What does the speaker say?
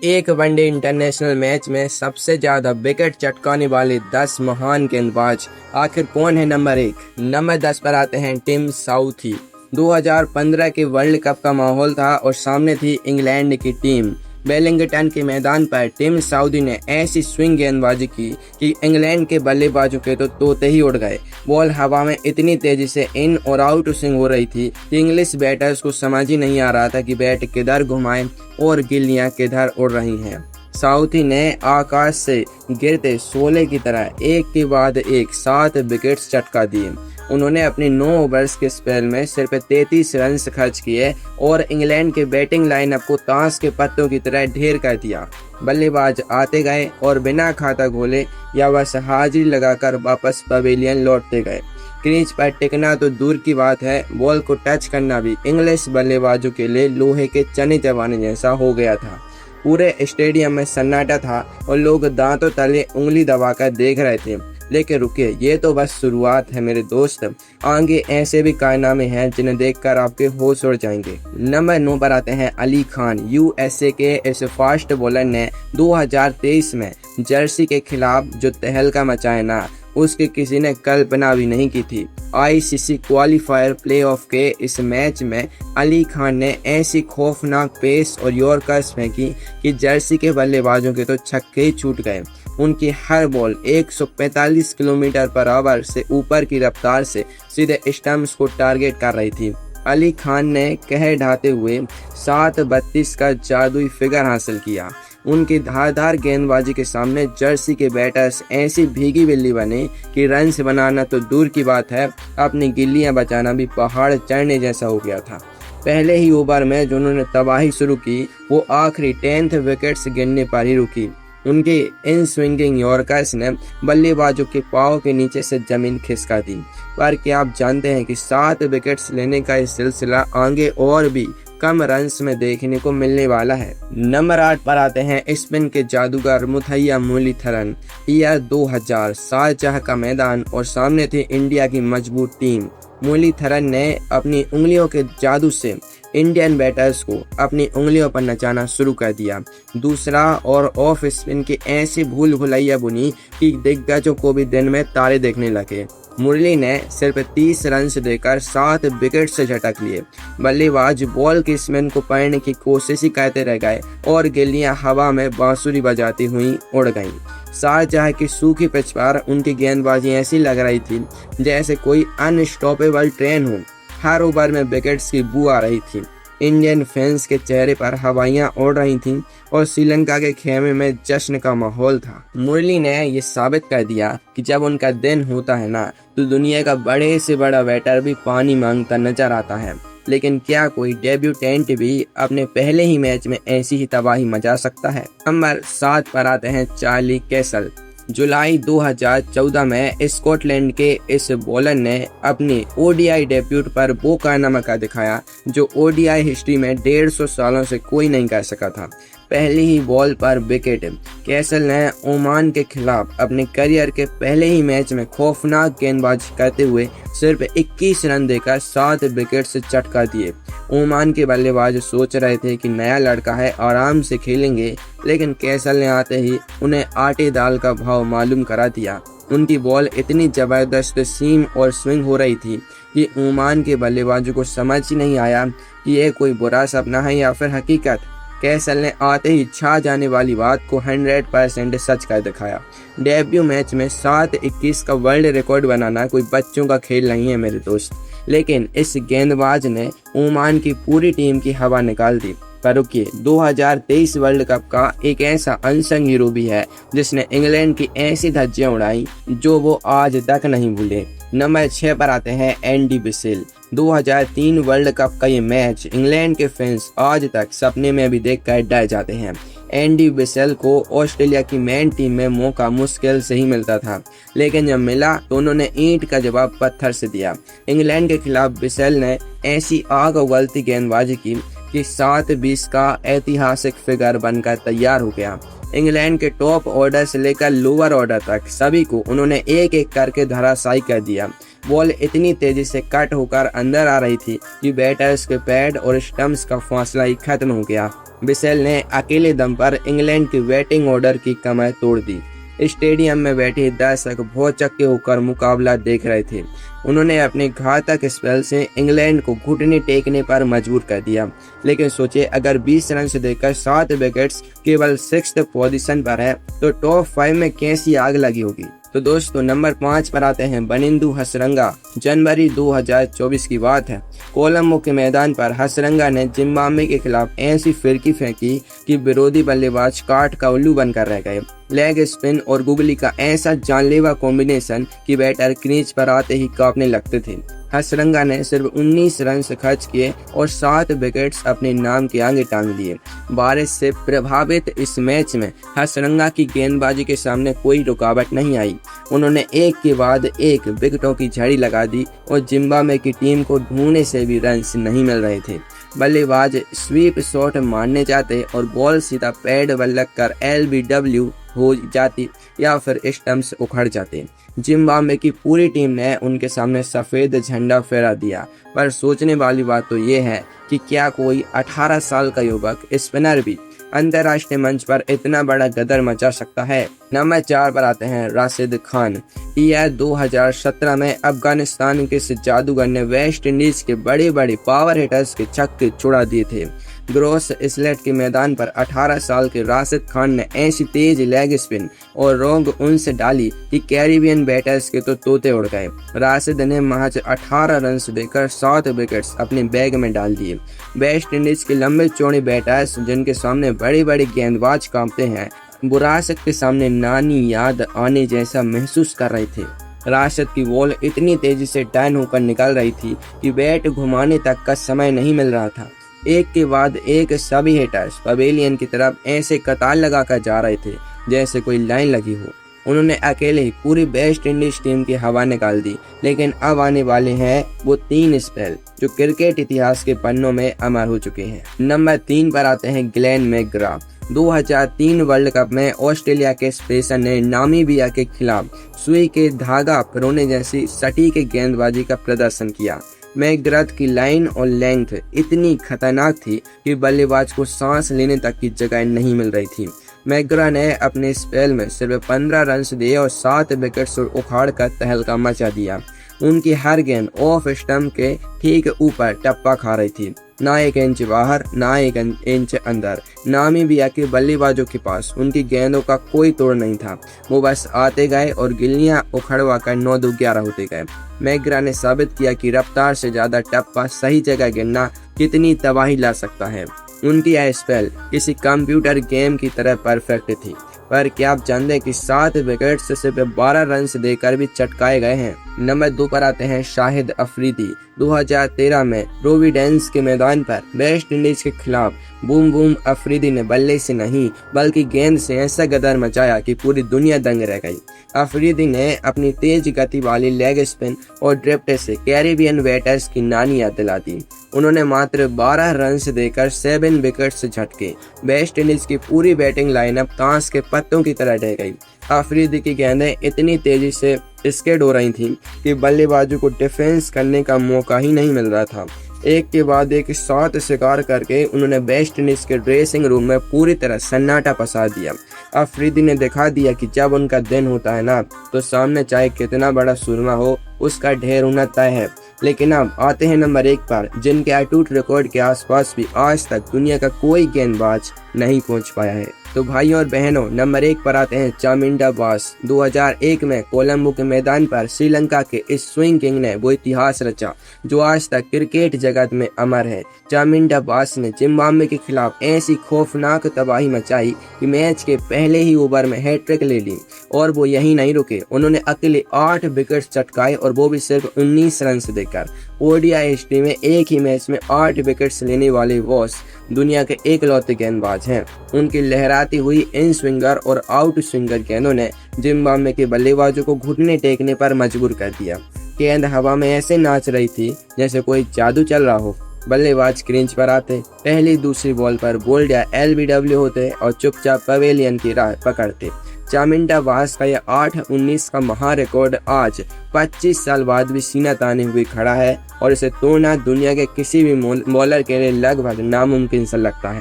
एक one day international match में सबसे ज्यादा विकेट चटकाने वाले 10 महान गेंदबाज आखिर कौन है? नंबर 1। नंबर 10 पर आते हैं टिम साउथी। 2015 के वर्ल्ड कप का माहौल था और सामने थी इंग्लैंड की टीम। वेलिंगटन के मैदान पर टिम साउदी ने ऐसी स्विंग गेंदबाजी की कि इंग्लैंड के बल्लेबाजों के तो तोते ही उड़ गए। बॉल हवा में इतनी तेजी से इन और आउट स्विंग हो रही थी कि इंग्लिश बैटर्स को समझ ही नहीं आ रहा था कि बैट किधर घुमाएं और गिल्लियां किधर उड़ रही हैं। साउथी ने आकाश से गिरते शोले की तरह एक के बाद एक 7 विकेट्स चटका दिए। उन्होंने अपने 9 ओवर्स के स्पेल में सिर्फ 33 रन खर्च किए और इंग्लैंड के बैटिंग लाइनअप को ताश के पत्तों की तरह ढेर कर दिया। बल्लेबाज आते गए और बिना खाता खोले या बस हाजिरी लगाकर वापस पवेलियन लौटते गए। क्रीज पर टिकना तो दूर की बात है, बॉल को टच करना भी इंग्लिश बल्लेबाजों के लिए लोहे के चने चबाने जैसा हो गया था। पूरे स्टेडियम में सन्नाटा था और लोग दांतों तले उंगली दबाकर देख रहे थे। लेकिन रुकिए, ये तो बस शुरुआत है मेरे दोस्त। आगे ऐसे भी कारनामे हैं जिन्हें देखकर आपके होश उड़ जाएंगे। नंबर 9 पर आते हैं अली खान। यूएसए के इस फास्ट बॉलर ने 2023 में जर्सी के खिलाफ जो तहलका मचाया ना, उसकी किसी ने कल्पना भी नहीं की थी। आईसीसी क्वालिफायर प्लेऑफ के इस मैच में अली खान ने ऐसी खौफनाक पेस और यॉर्कर्स फेंकी कि जर्सी के बल्लेबाजों के तो छक्के ही छूट गए। उनकी हर बॉल 145 किलोमीटर पर आवर से ऊपर की रफ्तार से सीधे स्टंप्स को टारगेट कर रही थी। अली खान ने कह ढाते हुए 7-32 का जादुई फिगर हासिल किया। उनकी धारदार गेंदबाजी के सामने जर्सी के बैटर्स ऐसी भीगी बिल्ली बने कि रन से बनाना तो दूर की बात है, अपनी गिल्लियां बचाना भी पहाड़ चढ़ने जैसा हो गया था। पहले ही ओवर में जो उन्होंने तबाही शुरू की वो आखिरी 10th विकेट्स गिनने पर ही रुकी। उनके इन स्विंगिंग यॉर्कर्स ने बल्लेबाजों के पाँव के नीचे से जमीन खिसका दी। पर क्या आप जानते हैं कि 7 विकेट्स लेने का इस सिलसिला आगे और भी कम रन्स में देखने को मिलने वाला है। नंबर 8 पर आते हैं स्पिन के जादूगर मुथैया मुरलीधरन। ईयर 2000, शारजाह का मैदान और सामने थी इंडिया की मजबूत टीम। मुरलीधरन ने अपनी उंगलियों के जादू से इंडियन बैटर्स को अपनी उंगलियों पर नचाना शुरू कर दिया। दूसरा और ऑफ स्पिन की ऐसी भूल भुलैया बुनी कि दिग्गजों को भी दिन में तारे देखने लगे। मुरली ने सिर्फ 30 रन देकर 7 विकेट से झटक लिए। बल्लेबाज बॉल की स्पिन को पकड़ने की कोशिश ही करते रह गए और गिल्लियां हवा में बांसुरी बजाती हुई उड़ गईं। शारजाह की सूखी पिच पर उनकी गेंदबाजी ऐसी लग रही थी जैसे कोई अनस्टॉपेबल ट्रेन हो। हर ओवर में विकेट्स की बू आ रही थी। इंडियन फैंस के चेहरे पर हवाइयां उड़ रही थीं और श्रीलंका के खेमे में जश्न का माहौल था। मुरली ने ये साबित कर दिया कि जब उनका दिन होता है ना, तो दुनिया का बड़े से बड़ा बैटर भी पानी मांगता नजर आता है। लेकिन क्या कोई डेब्यूटेंट भी अपने पहले ही मैच में ऐसी ही तबाही मचा सकता है? नंबर 7 पर आते हैं चार्ली कैसल। जुलाई 2014 में स्कॉटलैंड के इस बॉलर ने अपनी ओडीआई डेब्यूट पर वो कारनामा कर दिखाया जो ओडीआई हिस्ट्री में 150 सालों से कोई नहीं कर सका था। पहली ही बॉल पर विकेट। कैसल ने ओमान के खिलाफ अपने करियर के पहले ही मैच में खौफनाक गेंदबाजी करते हुए सिर्फ 21 रन देकर 7 विकेट से चटका दिए। ओमान के बल्लेबाज सोच रहे थे कि नया लड़का है, आराम से खेलेंगे, लेकिन कैसल ने आते ही उन्हें आटे दाल का भाव मालूम करा दिया। उनकी बॉल इतनी जबरदस्त सीम और स्विंग हो रही थी कि ओमान के बल्लेबाजों को समझ ही नहीं आया कि यह कोई बुरा सपना है या फिर हकीकत। कैसल ने आते ही छा जाने वाली बात को 100% सच कर दिखाया। डेब्यू मैच में 7-21 का वर्ल्ड रिकॉर्ड बनाना कोई बच्चों का खेल नहीं है मेरे दोस्त। लेकिन इस गेंदबाज ने ओमान की पूरी टीम की हवा निकाल दी। पर रुकिए, 2023 वर्ल्ड कप का एक ऐसा अनसंग हीरो भी है जिसने इंग्लैंड की ऐसी धज्जियां उड़ाई जो वो आज तक नहीं भूले। नंबर 6 पर आते हैं एंडी बिसेल। 2003 वर्ल्ड कप का ये मैच इंग्लैंड के फैंस आज तक सपने में भी देखकर डर जाते हैं। एंडी बिसेल को ऑस्ट्रेलिया की मेन टीम में मौका मुश्किल से ही मिलता था, लेकिन जब मिला तो उन्होंने ईंट का जवाब पत्थर से दिया। इंग्लैंड के खिलाफ बिसेल ने ऐसी आग उगलती गेंदबाजी की कि 7-20 का ऐतिहासिक फिगर बनकर तैयार हो गया। इंग्लैंड के टॉप ऑर्डर से लेकर लोअर ऑर्डर तक सभी को उन्होंने एक एक करके धराशायी कर दिया। बॉल इतनी तेजी से कट होकर अंदर आ रही थी कि बैटर्स के पैड और स्टंप्स का फासला ही खत्म हो गया। बिसेल ने अकेले दम पर इंग्लैंड की बैटिंग ऑर्डर की कमर तोड़ दी। स्टेडियम में बैठे दर्शक भौचक्के होकर मुकाबला देख रहे थे। उन्होंने अपने घातक स्पेल से इंग्लैंड को घुटने टेकने पर मजबूर कर दिया। लेकिन सोचे, अगर 20 रन से देकर 7 विकेट्स केवल 6th पोजीशन पर है तो टॉप 5 में कैसी आग लगी होगी। तो दोस्तों नंबर 5 पर आते हैं बनिंदु हसरंगा। जनवरी 2024 की बात है। कोलंबो के मैदान पर हसरंगा ने जिम्बाब्वे के खिलाफ ऐसी फिरकी फेंकी कि विरोधी बल्लेबाज काट का उल्लू बनकर रह गए। लेग स्पिन और गुगली का ऐसा जानलेवा कॉम्बिनेशन कि बैटर क्रीज पर आते ही कांपने लगते थे। हसरंगा ने सिर्फ 19 रन खर्च किए और 7 विकेट्स अपने नाम के आगे टांग लिए। बारिश से प्रभावित इस मैच में हसरंगा की गेंदबाजी के सामने कोई रुकावट नहीं आई। उन्होंने एक के बाद एक विकेटों की झड़ी लगा दी और जिम्बाब्वे की टीम को ढूंढने से भी रन नहीं मिल रहे थे। बल्लेबाज स्वीप शॉट मारने जाते और बॉल सीधा पैड पर लगकर LBW हो जाती या फिर स्टंप्स उखड़ जाते। जिम्बाब्वे की पूरी टीम ने उनके सामने सफेद झंडा फहरा दिया। पर सोचने वाली बात तो ये है कि क्या कोई 18 साल का युवक स्पिनर भी अंतर्राष्ट्रीय मंच पर इतना बड़ा गदर मचा सकता है। नंबर 4 पर आते हैं राशिद खान। यह 2017 में अफगानिस्तान के इस जादूगर ने वेस्ट इंडीज के बड़े बड़े पावर हिटर्स के छक्के छुड़ा दिए थे। ग्रोस इसलेट के मैदान पर 18 साल के राशिद खान ने ऐसी तेज लेग स्पिन और रोंग उनसे डाली कि कैरिबियन बैटर्स के तो तोते उड़ गए। राशिद ने महज 18 रन देकर 7 विकेट्स अपने बैग में डाल दिए। वेस्ट इंडीज के लंबे चौड़े बैटर्स जिनके सामने बड़े बड़े गेंदबाज कांपते हैं, राशिद के सामने नानी याद आने जैसा महसूस कर रहे थे। राशिद की बॉल इतनी तेजी से टर्न होकर निकल रही थी कि बैट घुमाने तक का समय नहीं मिल रहा था। एक के बाद एक सभी हिटर्स पवेलियन की तरफ ऐसे कतार लगाकर जा रहे थे जैसे कोई लाइन लगी हो। उन्होंने अकेले ही पूरी वेस्ट इंडीज टीम की हवा निकाल दी। लेकिन अब आने वाले हैं वो 3 स्पेल जो क्रिकेट इतिहास के पन्नों में अमर हो चुके हैं। नंबर 3 पर आते हैं ग्लेन मैकग्रा। 2003 वर्ल्ड कप में ऑस्ट्रेलिया के स्पेसर ने नामीबिया के खिलाफ सुई के धागा पिरोने जैसी सटीक गेंदबाजी का प्रदर्शन किया। मैकग्रा की लाइन और लेंथ इतनी खतरनाक थी कि बल्लेबाज को सांस लेने तक की जगह नहीं मिल रही थी। मैकग्रा ने अपने स्पेल में सिर्फ 15 रन दिए और 7 विकेट्स उखाड़ कर तहलका मचा दिया। उनकी हर गेंद ऑफ स्टंप के ठीक ऊपर टप्पा खा रही थी, ना 1 इंच बाहर ना 1 इंच अंदर। नामीबिया के बल्लेबाजों के पास उनकी गेंदों का कोई तोड़ नहीं था। वो बस आते गए और गिल्लियां उखड़वा कर 9-2-11 होते गए। मैकग्रा ने साबित किया कि रफ्तार से ज्यादा टप्पा सही जगह गिरना कितनी तबाही ला सकता है। उनकी यह स्पेल किसी कंप्यूटर गेम की तरह परफेक्ट थी। पर क्या आप जानते हैं कि 7 विकेट से सिर्फ 12 रन देकर भी चटकाए गए हैं। नंबर 2 पर आते हैं शाहिद अफरीदी। 2013 में प्रोविडेंस के मैदान पर वेस्ट इंडीज के खिलाफ बूम बूम अफरीदी ने बल्ले से नहीं बल्कि गेंद से ऐसा गदर मचाया कि पूरी दुनिया दंग रह गई। अफरीदी ने अपनी तेज गति वाली लेग स्पिन और ड्रिफ्ट से कैरिबियन बैटर्स की नानी याद दिला दी। उन्होंने मात्र 12 रन देकर 7 विकेट्स झटके। वेस्ट इंडीज की पूरी बैटिंग लाइनअप ताश के पत्तों की तरह रह गई। अफरीदी की गेंदें इतनी तेजी से स्केड हो रही थीं कि बल्लेबाजों को डिफेंस करने का मौका ही नहीं मिल रहा था। एक के बाद एक शॉट शिकार करके उन्होंने वेस्ट इंडीज के ड्रेसिंग रूम में पूरी तरह सन्नाटा पसार दिया। अफरीदी ने दिखा दिया कि जब उनका दिन होता है ना तो सामने चाहे कितना बड़ा सुरमा हो उसका ढेर होना तय है। लेकिन अब आते हैं नंबर 1 पर, जिनके अटूट रिकॉर्ड के आसपास भी आज तक दुनिया का कोई गेंदबाज नहीं पहुंच पाया है। तो भाइयों और बहनों, नंबर 1 पर आते हैं चामिंडा बास। 2001 में कोलंबो के मैदान पर श्रीलंका के इस स्विंग किंग ने वो इतिहास रचा जो आज तक क्रिकेट जगत में अमर है। चामिंडा बास ने जिम्बाब्वे के खिलाफ ऐसी खौफनाक तबाही मचाई कि मैच के पहले ही ओवर में हैट्रिक ले ली। और वो यही नहीं रुके, उन्होंने अकेले 8 विकेट चटकाए और वो भी सिर्फ 19 रन से देकर। ओडीआई हिस्ट्री में एक ही मैच में 8 विकेट्स लेने वाले बॉस दुनिया के एकलौते गेंदबाज हैं। उनकी लहराती हुई इन स्विंगर और आउट स्विंगर गेंदों ने जिम्बाब्वे के बल्लेबाजों को घुटने टेकने पर मजबूर कर दिया। गेंद हवा में ऐसे नाच रही थी जैसे कोई जादू चल रहा हो। बल्लेबाज क्रीज पर आते, पहली दूसरी बॉल पर बोल्ड या LBW होते और चुपचाप पवेलियन की राह पकड़ते। चामिंडा वास का यह 8-19 का महा रिकॉर्ड आज 25 साल बाद भी सीना ताने हुए खड़ा है और इसे तोड़ना दुनिया के किसी भी बॉलर के लिए लगभग नामुमकिन सा लगता है।